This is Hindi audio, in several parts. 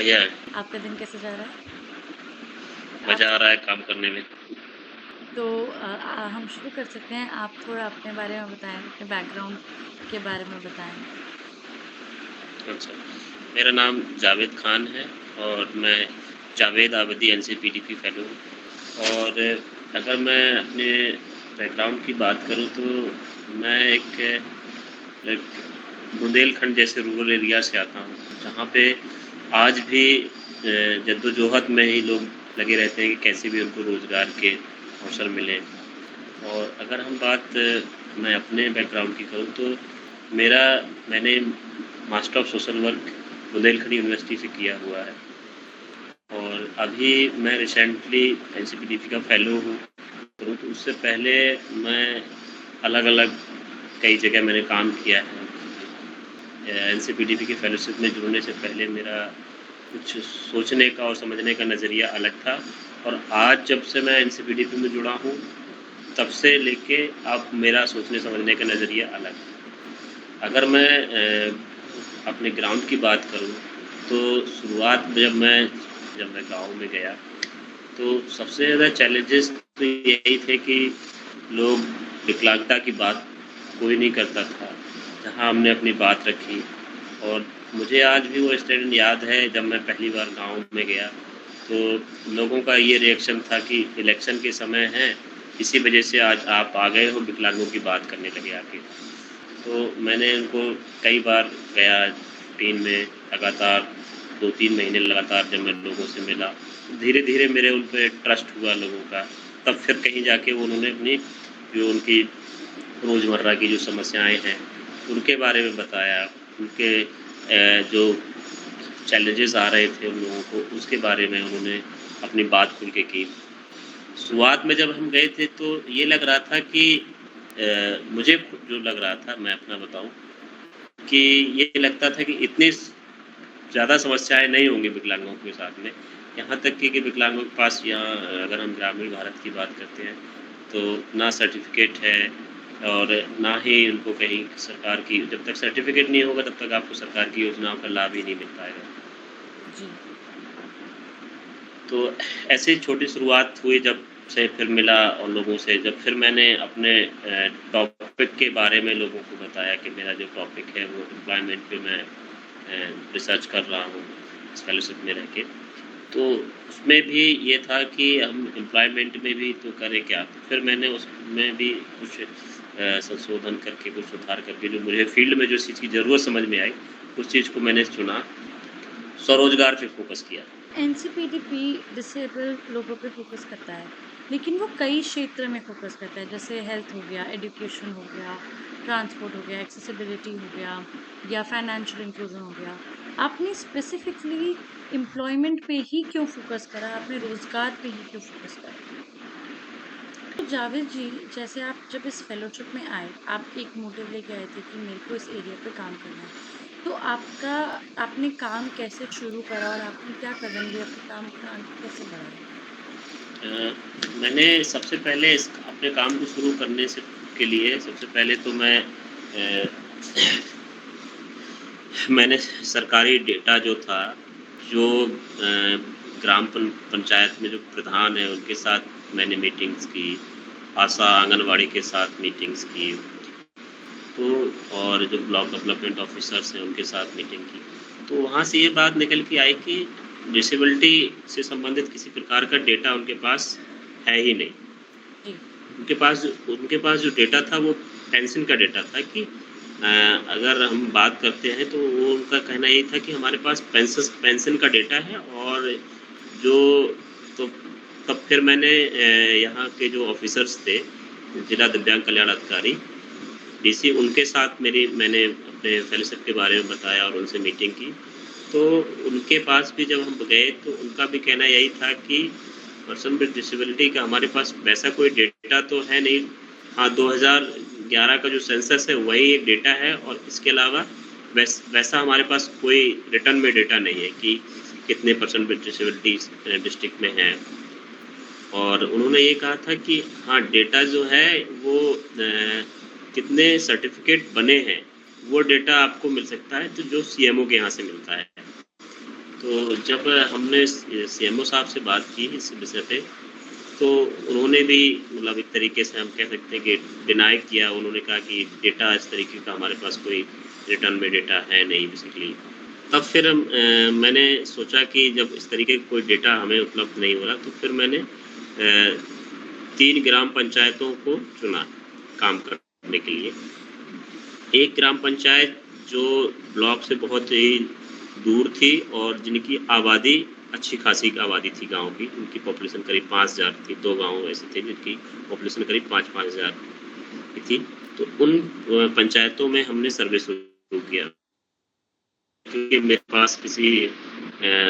बढ़िया है। आपका दिन कैसे जा रहा है? मज़ा आ रहा है काम करने में। तो हम शुरू कर सकते हैं। आप थोड़ा अपने बारे में बताएं, अपने बैकग्राउंड के बारे में बताएं। अच्छा, मेरा नाम जावेद खान है और मैं जावेद आबदी एनसीपीडीपी फेलो हूँ। और अगर मैं अपने बैकग्राउंड की बात करूँ तो मैं एक बुंदेलखंड जैसे रूरल एरिया से आता हूँ, जहाँ पे आज भी जद्दोजहद में ही लोग लगे रहते हैं कि कैसे भी उनको रोज़गार के अवसर मिले। और अगर हम बात मैं अपने बैकग्राउंड की करूँ तो मैंने master of social work Bundelkhand university से किया हुआ है और अभी मैं रिसेंटली एनसीपीडीपी का फेलो हूँ। तो उससे पहले मैं अलग-अलग कई जगह मैंने काम किया है। एनसीपीडीपी की फेलोशिप में जुड़ने से पहले मेरा कुछ सोचने का और समझने का नज़रिया अलग था और आज जब से मैं एनसीपीडीपी में जुड़ा हूँ तब से लेके अब मेरा सोचने समझने का नज़रिया अलग है। अगर मैं अपने ग्राउंड की बात करूँ तो शुरुआत में जब मैं गाँव में गया तो सबसे ज़्यादा चैलेंजेस तो यही थे कि लोग विकलांगता की बात कोई नहीं करता था, जहाँ हमने अपनी बात रखी। और मुझे आज भी वो इंसिडेंट याद है जब मैं पहली बार गाँव में गया, तो लोगों का ये रिएक्शन था कि इलेक्शन के समय है, इसी वजह से आज आप आ गए हो, विकलांगों की बात करने लगे आके। तो मैंने उनको कई बार गया टीम में लगातार 2-3 महीने लगातार जब मैं लोगों से मिला, धीरे-धीरे मेरे उन पे ट्रस्ट हुआ लोगों का। तब फिर कहीं जाके उन्होंने अपनी जो उनकी रोज़मर्रा की जो समस्याएँ हैं, उनके बारे में बताया। उनके जो चैलेंजेस आ रहे थे उन लोगों को, उसके बारे में उन्होंने अपनी बात खुल के की। शुरुआत में जब हम गए थे तो ये लग रहा था कि मुझे जो लग रहा था मैं अपना बताऊँ कि ये लगता था कि इतनी ज़्यादा समस्याएँ नहीं होंगी विकलांगों के साथ में। यहाँ तक कि विकलांगों के पास यहाँ अगर हम ग्रामीण भारत की बात करते हैं, तो ना सर्टिफ़िकेट है और ना ही उनको कहीं सरकार की जब तक सर्टिफ़िकेट नहीं होगा तब तक आपको सरकार की योजनाओं का लाभ ही नहीं मिल पाएगा। जी। तो ऐसे ही छोटी शुरुआत हुई जब से फिर मिला और लोगों से जब फिर मैंने अपने टॉपिक के बारे में लोगों को बताया कि मेरा जो टॉपिक है वो एम्प्लॉयमेंट पे मैं रिसर्च कर रहा हूँ इस फेलोशिप में रह के। तो उसमें भी ये था कि हम एम्प्लॉयमेंट में भी तो करें क्या? तो फिर मैंने उसमें भी कुछ संशोधन करके, कुछ सुधार करके जो मुझे फ़ील्ड में जो चीज़ की ज़रूरत समझ में आई, उस चीज़ को मैंने चुना, स्वरोज़गार पे फ़ोकस किया। एनसीपीडीपी डिसेबल्ड लोगों पे फोकस करता है, लेकिन वो कई क्षेत्र में फोकस करता है, जैसे हेल्थ हो गया, एजुकेशन हो गया, ट्रांसपोर्ट हो गया, एक्सेसिबिलिटी हो गया, या फाइनेंशियल इंक्लूजन हो गया। आपने स्पेसिफिकली एम्प्लॉयमेंट पे ही क्यों फोकस करा? आपने रोजगार पे ही क्यों फोकस करा? तो जावेद जी, जैसे आप जब इस फेलोशिप में आए, आप एक मोटिव लेके आए थे कि मेरे को इस एरिया पे काम करना है। तो आपने काम कैसे शुरू करा और आपने क्या कदम लिए अपने काम को आगे कैसे बढ़ाया? मैंने सबसे पहले इस अपने काम को शुरू करने से के लिए सबसे पहले तो मैंने सरकारी डेटा जो था, जो ग्राम पंचायत में जो प्रधान है उनके साथ मैंने मीटिंग्स की, आशा आंगनवाड़ी के साथ मीटिंग्स की, तो और जो ब्लॉक डेवलपमेंट ऑफिसर्स हैं उनके साथ मीटिंग की। तो वहाँ से ये बात निकल के आई कि डिसेबिलिटी से संबंधित किसी प्रकार का डेटा उनके पास है ही नहीं। जी। उनके पास जो डेटा था वो पेंशन का डेटा था कि अगर हम बात करते हैं तो वो उनका कहना यही था कि हमारे पास पेंशन का डेटा है और जो तो तब फिर मैंने यहाँ के जो ऑफिसर्स थे, जिला दिव्यांग कल्याण अधिकारी डीसी, उनके साथ मैंने अपने फेलोशिप के बारे में बताया और उनसे मीटिंग की। तो उनके पास भी जब हम गए तो उनका भी कहना यही था कि पर्सन विद डिसेबिलिटी का हमारे पास वैसा कोई डेटा तो है नहीं। हाँ, 2011 का जो सेंसस है वही एक डेटा है और इसके अलावा वैसा हमारे पास कोई रिटर्न में डेटा नहीं है कि कितने पर्सन विद डिसेबिलिटी डिस्ट्रिक्ट में हैं। और उन्होंने ये कहा था कि हाँ, डेटा जो है वो कितने सर्टिफिकेट बने हैं, वो डेटा आपको मिल सकता है तो जो सीएमओ के यहाँ से मिलता है। तो जब हमने सीएमओ साहब से बात की इस विषय पे, तो उन्होंने भी मतलब एक तरीके से हम कह सकते हैं कि डिनाई किया। उन्होंने कहा कि डेटा इस तरीके का हमारे पास कोई रिटर्न में डेटा है नहीं बेसिकली। तब फिर मैंने सोचा कि जब इस तरीके का कोई डेटा हमें उपलब्ध नहीं हो रहा, तो फिर मैंने 3 ग्राम पंचायतों को चुना काम करने के लिए। एक ग्राम पंचायत जो ब्लॉक से बहुत ही दूर थी और जिनकी आबादी अच्छी खासी आबादी थी गाँव की, उनकी पॉपुलेशन करीब 5000 थी। 2 गाँव ऐसे थे जिनकी पॉपुलेशन करीब 5-5 हज़ार की थी। तो उन पंचायतों में हमने सर्वे शुरू किया, क्योंकि मेरे पास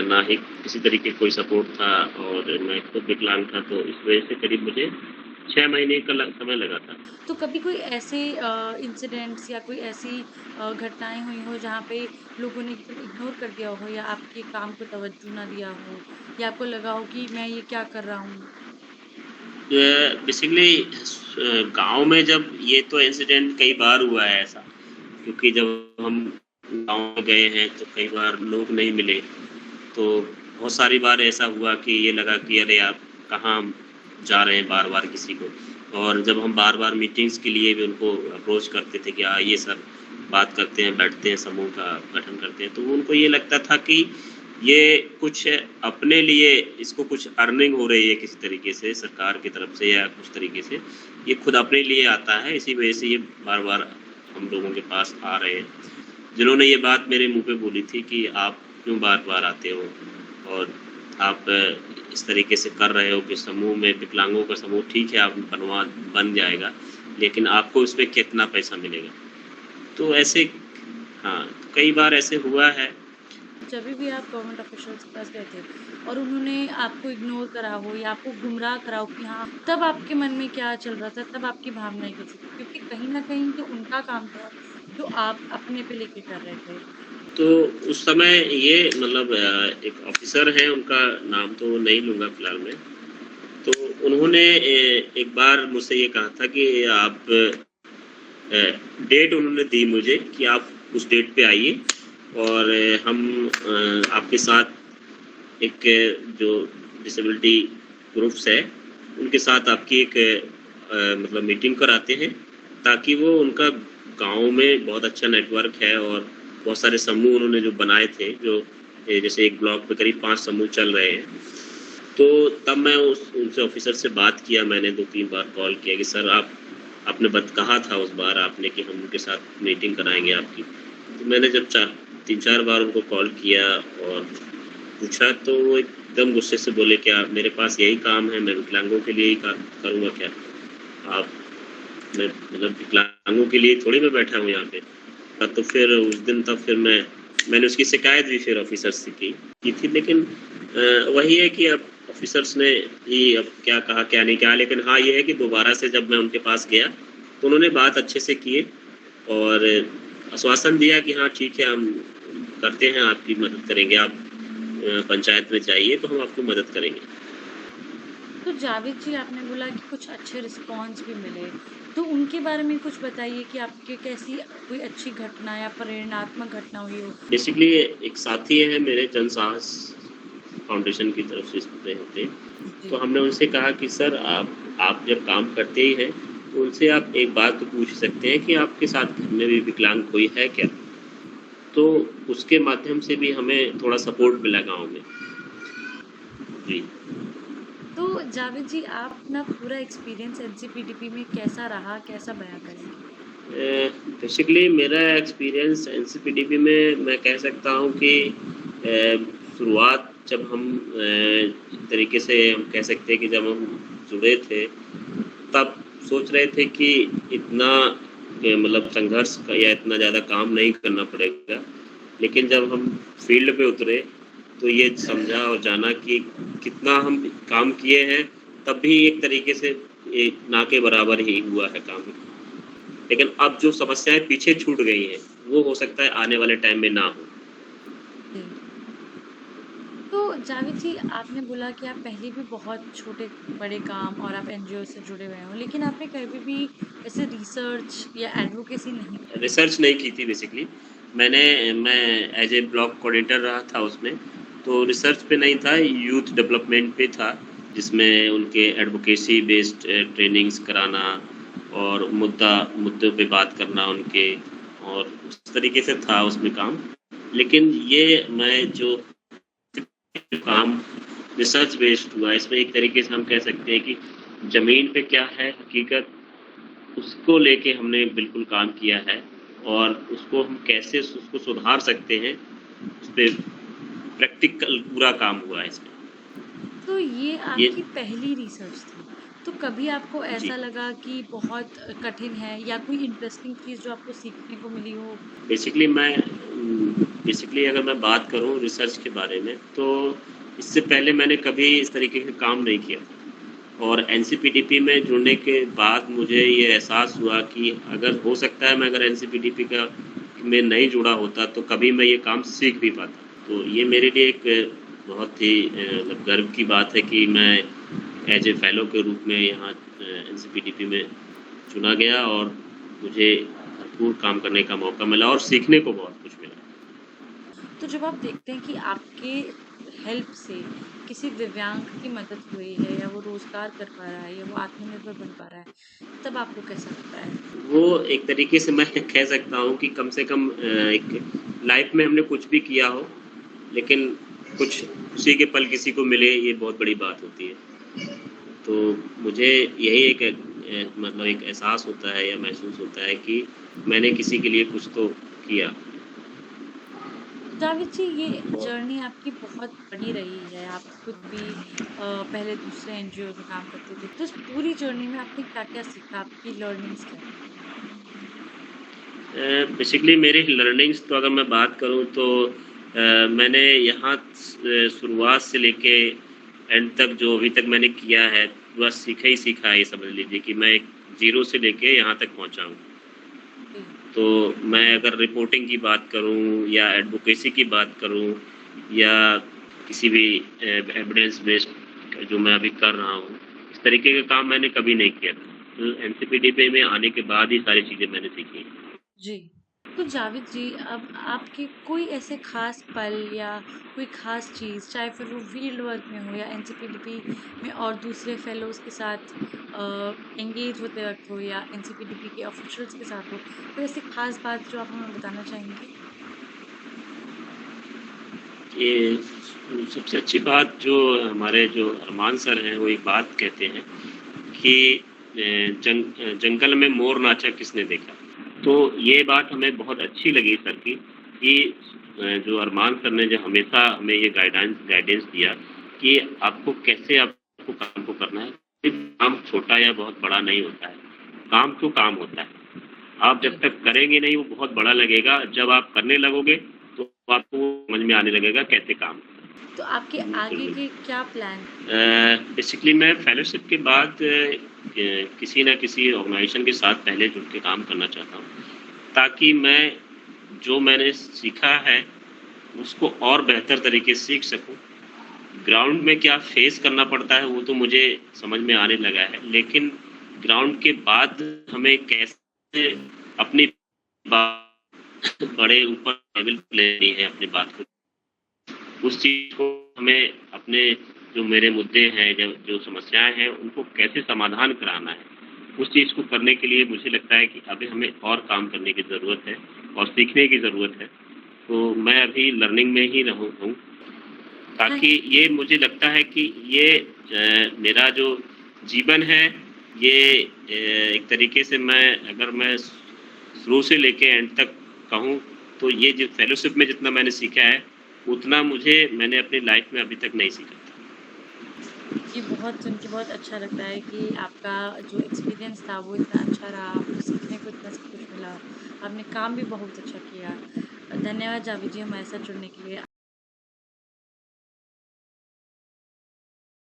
ना ही किसी तरीके कोई सपोर्ट था और मैं खुद विकलांग था, तो इस वजह से करीब मुझे 6 महीने का समय लगा था। तो कभी कोई ऐसे इंसिडेंट्स या कोई ऐसी घटनाएँ हुई हो जहाँ पे लोगों ने एकदम इग्नोर कर दिया हो या आपके काम को तवज्जो ना दिया हो या आपको लगा हो कि मैं ये क्या कर रहा हूँ? बेसिकली गाँव में जब ये तो इंसिडेंट कई बार हुआ है ऐसा, क्योंकि जब हम गाँव में गए हैं तो कई बार लोग नहीं मिले। तो बहुत सारी बार ऐसा हुआ कि ये लगा कि अरे आप कहाँ जा रहे हैं बार-बार किसी को। और जब हम बार-बार मीटिंग्स के लिए भी उनको अप्रोच करते थे कि आइए सर, बात करते हैं, बैठते हैं, समूह का गठन करते हैं, तो उनको ये लगता था कि ये कुछ अपने लिए इसको कुछ अर्निंग हो रही है किसी तरीके से सरकार की तरफ से या कुछ तरीके से, ये खुद अपने लिए आता है, इसी वजह से ये बार-बार हम लोगों के पास आ रहे हैं। जिन्होंने ये बात मेरे मुँह पे बोली थी कि आप क्यों बार-बार आते हो और आप इस तरीके से कर रहे हो कि समूह में विकलांगों का समूह ठीक है आप बन जाएगा, लेकिन आपको इसमें कितना पैसा मिलेगा? तो ऐसे हाँ, कई बार ऐसे हुआ है। जभी भी आप गवर्नमेंट ऑफिशियल्स के पास गए थे और उन्होंने आपको इग्नोर करा हो या आपको गुमराह करा हो कि हाँ, तब आपके मन में क्या चल रहा था, तब आपकी भावनाएँ कैसी थी? क्योंकि कहीं न कहीं तो उनका काम था, जो आप अपने पे लेके कर रहे थे। तो उस समय ये मतलब एक ऑफ़िसर हैं, उनका नाम तो नहीं लूँगा फ़िलहाल मैं। तो उन्होंने एक बार मुझसे ये कहा था कि आप डेट उन्होंने दी मुझे कि आप उस डेट पे आइए और हम आपके साथ एक जो डिसेबिलिटी ग्रुप्स है, उनके साथ आपकी एक मतलब मीटिंग कराते हैं, ताकि वो उनका गाँव में बहुत अच्छा नेटवर्क है और बहुत सारे समूह उन्होंने जो बनाए थे, जो जैसे एक ब्लॉक पे करीब 5 समूह चल रहे हैं। तो तब मैं उनसे ऑफ़िसर से बात किया, मैंने 2-3 बार कॉल किया कि सर आपने कहा था उस बार आपने कि हम उनके साथ मीटिंग कराएँगे आपकी। तो मैंने जब 3-4 बार उनको कॉल किया और पूछा, तो वो एकदम गुस्से से बोले क्या मेरे पास यही काम है, मैं विकलांगों के लिए ही करूँगा क्या? आप मैं मतलब विकलांगों के लिए थोड़ी मैं बैठा हूँ यहाँ पे। तो फिर उस दिन तब फिर मैंने उसकी शिकायत भी फिर ऑफ़िसर्स से की थी, लेकिन वही है कि अब ऑफ़िसर्स ने ही अब क्या कहा, क्या नहीं कहा, लेकिन हाँ, ये है कि दोबारा से जब मैं उनके पास गया, तो उन्होंने बात अच्छे से किए और आश्वासन दिया कि हाँ, ठीक है, हम करते हैं, आपकी मदद करेंगे, आप पंचायत में जाइए, तो हम आपकी मदद करेंगे। तो जावेद जी आपने बोला कि कुछ अच्छे रिस्पॉन्स भी मिले, तो उनके बारे में कुछ बताइए कि आपके कैसी कोई अच्छी घटना या प्रेरणात्मक घटना हुई हो? बेसिकली एक साथी हैं मेरे जन साहस फाउंडेशन की तरफ से इसमें होते हैं, तो जी। हमने उनसे कहा कि सर आप जब काम करते ही हैं, तो उनसे आप एक बात तो पूछ सकते हैं कि आपके साथ घर में भी विकलांग कोई है क्या? तो उसके माध्यम से भी हमें थोड़ा सपोर्ट मिला गाँव में। जी। तो जावेद जी आप अपना पूरा एक्सपीरियंस एनसीपीडीपी में कैसा रहा, कैसा बयाँ करेंगे? बेसिकली मेरा एक्सपीरियंस एनसीपीडीपी में मैं कह सकता हूँ कि शुरुआत जब हम एक तरीके से हम कह सकते हैं कि जब हम जुड़े थे, तब सोच रहे थे कि इतना मतलब संघर्ष या इतना ज़्यादा काम नहीं करना पड़ेगा। लेकिन जब हम फील्ड पे उतरे, तो ये समझा और जाना कि कितना हम काम किए हैं, तब भी एक तरीके से ना के बराबर ही हुआ है काम। लेकिन अब जो समस्याएँ पीछे छूट गई हैं, वो हो सकता है आने वाले टाइम में ना हो। जी। तो जावेद जी आपने बोला कि आप पहले भी बहुत छोटे-बड़े काम और आप एनजीओ से जुड़े हुए हो, लेकिन आपने कभी भी ऐसे रिसर्च या एडवोकेसी नहीं की? रिसर्च नहीं की थी बेसिकली। मैं एज़ ए ब्लॉक कोऑर्डिनेटर रहा था उसमें, तो रिसर्च पे नहीं था, यूथ डेवलपमेंट पे था, जिसमें उनके एडवोकेसी बेस्ड ट्रेनिंग्स कराना और मुद्दों पे बात करना उनके, और उस तरीके से था उसमें काम। लेकिन ये मैं जो काम रिसर्च बेस्ड हुआ, इसमें एक तरीके से हम कह सकते हैं कि ज़मीन पे क्या है हकीकत, उसको लेके हमने बिल्कुल काम किया है, और उसको हम कैसे उसको सुधार सकते हैं, उस पे प्रैक्टिकल पूरा काम हुआ है इसमें। तो ये ये आपकी पहली रिसर्च थी, तो कभी आपको जी, ऐसा लगा कि बहुत कठिन है या कोई इंटरेस्टिंग चीज़ जो आपको सीखने को मिली हो? बेसिकली अगर मैं बात करूँ रिसर्च के बारे में, तो इससे पहले मैंने कभी इस तरीके का काम नहीं किया था, और एनसीपीडीपी में जुड़ने के बाद मुझे ये एहसास हुआ कि अगर हो सकता है मैं अगर एनसीपीडीपी का में नहीं जुड़ा होता तो कभी मैं ये काम सीख भी पाता। तो ये मेरे लिए एक बहुत ही मतलब गर्व की बात है कि मैं एज ए फेलो के रूप में यहाँ एनसीपीडीपी में चुना गया, और मुझे भरपूर काम करने का मौका मिला और सीखने को बहुत कुछ मिला। तो जब आप देखते हैं कि आपके हेल्प से किसी दिव्यांग की मदद हुई है या वो रोज़गार कर पा रहा है या वो आत्मनिर्भर बन पा रहा है, तब आपको कैसा लगता है? वो एक तरीके से मैं कह सकता हूँ कि कम से कम एक लाइफ में हमने कुछ भी किया हो, लेकिन कुछ खुशी के पल किसी को मिले, ये बहुत बड़ी बात होती है। तो मुझे यही एक मतलब एक एहसास होता है या महसूस होता है कि मैंने किसी के लिए कुछ तो किया। जावेद जी, ये और जर्नी आपकी बहुत बड़ी रही है। आप खुद भी पहले दूसरे एनजीओ में काम करते थे। तो इस पूरी जर्नी में आपने क्या-क्या सीखा? आपकी लर्निंग्स क्या थी? बेसिकली मेरी लर्निंग्स तो अगर मैं बात करूँ तो मैंने यहाँ शुरुआत से लेके एंड तक जो अभी तक मैंने किया है, पूरा सीखा ही सीखा है, ये समझ लीजिए कि मैं एक ज़ीरो से लेके यहाँ तक पहुँचा हूँ। जी। तो मैं अगर रिपोर्टिंग की बात करूँ या एडवोकेसी की बात करूँ या किसी भी एविडेंस बेस्ड जो मैं अभी कर रहा हूँ, इस तरीके का काम मैंने कभी नहीं किया था। तो एनसीपीडीपी में आने के बाद ही सारी चीज़ें मैंने सीखी हैं। जी। तो जावेद जी, अब आपके कोई ऐसे ख़ास पल या कोई ख़ास चीज़, चाहे फिर वो फ़ील्ड वर्क में हो या एनसीपीडीपी में और दूसरे फेलोज़ के साथ एंगेज होते वक़्त हो या एनसीपीडीपी के ऑफ़िशियल्स के साथ हो, कोई ऐसी ख़ास बात जो आप हमें बताना चाहेंगे? ये सबसे अच्छी बात जो हमारे जो अरमान सर हैं वो एक बात कहते हैं कि जंगल में मोर नाचा किसने देखा। तो ये बात हमें बहुत अच्छी लगी सर की कि जो अरमान सर ने जो हमेशा हमें ये गाइडेंस दिया कि आपको कैसे आपको काम को करना है। काम छोटा या बहुत बड़ा नहीं होता है, काम तो काम होता है। आप जी। जब तक करेंगे नहीं वो बहुत बड़ा लगेगा, जब आप करने लगोगे तो आपको समझ में आने लगेगा कैसे काम। तो आपके आगे बिल्कुल। के क्या प्लान? बेसिकली मैं फेलोशिप के बाद किसी न किसी ऑर्गेनाइजेशन के साथ पहले जुड़ के काम करना चाहता हूँ, ताकि मैं जो मैंने सीखा है उसको और बेहतर तरीके से सीख सकूँ। ग्राउंड में क्या फेस करना पड़ता है वो तो मुझे समझ में आने लगा है, लेकिन ग्राउंड के बाद हमें कैसे अपनी बात बड़े ऊपर लेवल पे लेनी है अपनी बात को, उस चीज़ को हमें अपने जो मेरे मुद्दे हैं, जो समस्याएँ हैं, उनको कैसे समाधान कराना है, उस चीज़ को करने के लिए मुझे लगता है कि अभी हमें और काम करने की ज़रूरत है और सीखने की ज़रूरत है। तो मैं अभी लर्निंग में ही रहूँ हूँ, ताकि थैंक ये मुझे लगता है कि ये मेरा जो जीवन है, ये एक तरीके से मैं अगर मैं शुरू से लेके एंड तक कहूँ, तो ये जो फेलोशिप में जितना मैंने सीखा है, उतना मैंने अपनी लाइफ में अभी तक नहीं सीखा था। ये बहुत सुन के बहुत अच्छा लगता है कि आपका जो एक्सपीरियंस था वो इतना अच्छा रहा, आपको सीखने को इतना सब कुछ मिला, आपने काम भी बहुत अच्छा किया। धन्यवाद जावेद जी हमारे साथ जुड़ने के लिए।